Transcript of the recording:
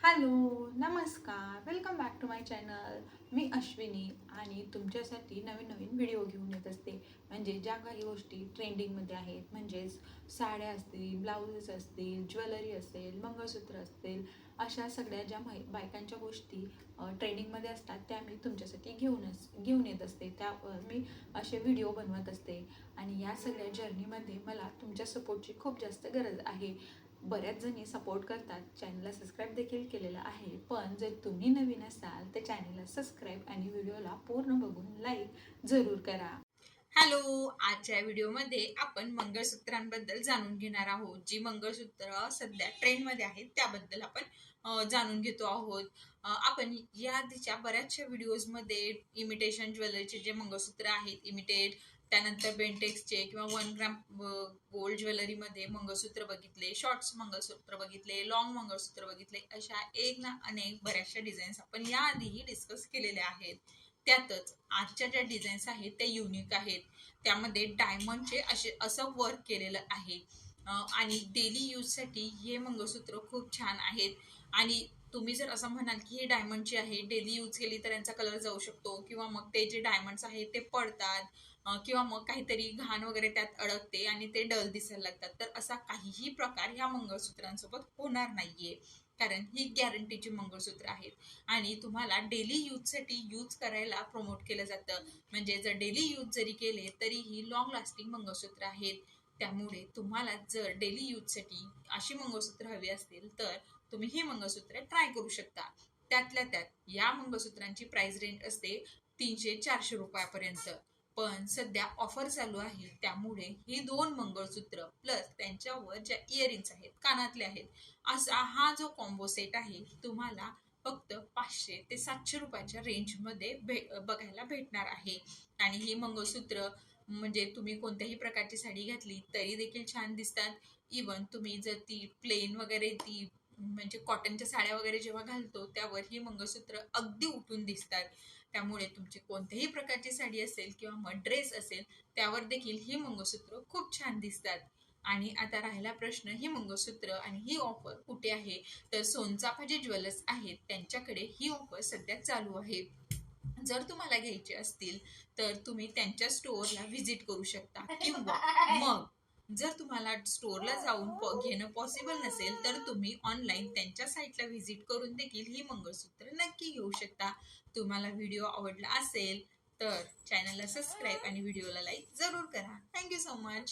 Hello, नमस्कार, welcome back to my channel. मी अश्विनी आणि तुमच्यासाठी नवीन नवीन व्हिडिओ घेऊन येत असते. म्हणजे ज्या काही गोष्टी ट्रेंडिंगमध्ये आहेत, म्हणजेच साड्या असतील, ब्लाउजेस असतील, ज्वेलरी असेल, मंगळसूत्र असतील, अशा सगळ्या ज्या बायकांच्या गोष्टी ट्रेंडिंगमध्ये असतात त्या मी तुमच्यासाठी घेऊन येत असते. त्यावर मी असे व्हिडिओ बनवत असते आणि या सगळ्या जर्नीमध्ये मला तुमच्या सपोर्टची खूप जास्त गरज आहे. बऱ्याच जणी सपोर्ट करतात, चॅनलला सबस्क्राईब देखील केलेलं आहे. पण जर तुम्ही नवीन असाल तर चॅनलला सबस्क्राईब आणि व्हिडिओला पूर्ण बघून लाईक जरूर करा. हॅलो, आजच्या व्हिडिओमध्ये आपण मंगळसूत्रांबद्दल जाणून घेणार आहोत. जी मंगळसूत्र सध्या ट्रेंडमध्ये आहेत त्याबद्दल आपण जाणून घेतो आहोत. आपण या आधीच्या बऱ्याचशा व्हिडिओजमध्ये इमिटेशन ज्वेलरीचे जे मंगळसूत्र आहेत, इमिटेट, त्यानंतर बेंटेक्सचे किंवा 1 ग्राम गोल्ड ज्वेलरीमध्ये मंगळसूत्र बघितले, शॉर्ट्स मंगळसूत्र बघितले, लॉंग मंगळसूत्र बघितले, अशा एक ना अनेक बऱ्याचशा डिझाईन्स आपण याआधीही डिस्कस केलेल्या आहेत. त्यातच आजच्या ज्या डिझाईन्स आहेत त्या युनिक आहेत. त्यामध्ये डायमंडचे असं वर्क केलेलं आहे आणि डेली यूजसाठी हे मंगळसूत्र खूप छान आहेत. आणि तुम्ही जर असं म्हणाल की हे डायमंडचे आहे, डेली यूज केली तर यांचा कलर जाऊ शकतो, किंवा मग ते जे डायमंड्स आहेत ते पडतात, किंवा मग काहीतरी घाण वगैरे त्यात अडकते आणि ते डल दिसायला लागतात, तर असा काहीही प्रकार ह्या मंगळसूत्रांसोबत होणार नाहीये. कारण ही गॅरंटीची मंगळसूत्र आहेत आणि तुम्हाला डेली यूजसाठी यूज करायला प्रमोट केलं जातं. म्हणजे जर डेली यूज जरी केले तरीही लॉंग लास्टिंग मंगळसूत्र आहेत. त्यामुळे तुम्हाला जर डेली यूजसाठी अशी मंगळसूत्र हवी असतील तर तुम्ही ही मंगळसूत्र ट्राय करू शकता. त्यातल्या त्यात या मंगळसूत्रांची प्राइस रेंज असते 300-400 रुपयापर्यंत. पण सध्या ऑफर चालू आहे, त्यामुळे ही 2 मंगळसूत्र प्लस त्यांच्यावर ज्या इयरिंग्स आहेत, कानातले आहेत, असा हा जो कॉम्बो सेट आहे तुम्हाला फक्त 500 ते 700 रुपयाच्या रेंजमध्ये बघायला भेटणार आहे. आणि ही मंगळसूत्र म्हणजे तुम्ही कोणत्याही प्रकारची साडी घातली तरी देखील छान दिसतात. इवन तुम्ही जर ती प्लेन वगैरे ती म्हणजे कॉटनच्या साड्या वगैरे जेव्हा घालतो त्यावर ही मंगळसूत्र अगदी उठून दिसतात. त्यामुळे तुमची कोणत्याही प्रकारची साडी असेल किंवा मग ड्रेस असेल त्यावर देखील ही मंगळसूत्र खूप छान दिसतात. आणि आता राहिला प्रश्न ही मंगळसूत्र आणि ही ऑफर कुठे आहे, तर सोनचाफा जे ज्वेलर्स आहेत त्यांच्याकडे ही ऑफर सध्या चालू आहे. जर तुम्हाला घ्यायचे असतील तर तुम्ही त्यांच्या स्टोअरला व्हिजिट करू शकता, किंवा मग जर तुम्हाला स्टोअरला जाऊन घेणं पॉसिबल नसेल तर तुम्ही ऑनलाईन त्यांच्या साईटला व्हिजिट करून देखील ही मंगळसूत्र नक्की घेऊ शकता. तुम्हाला व्हिडिओ आवडला असेल तर चॅनलला सबस्क्राईब आणि व्हिडिओला लाईक जरूर करा. Thank you so much.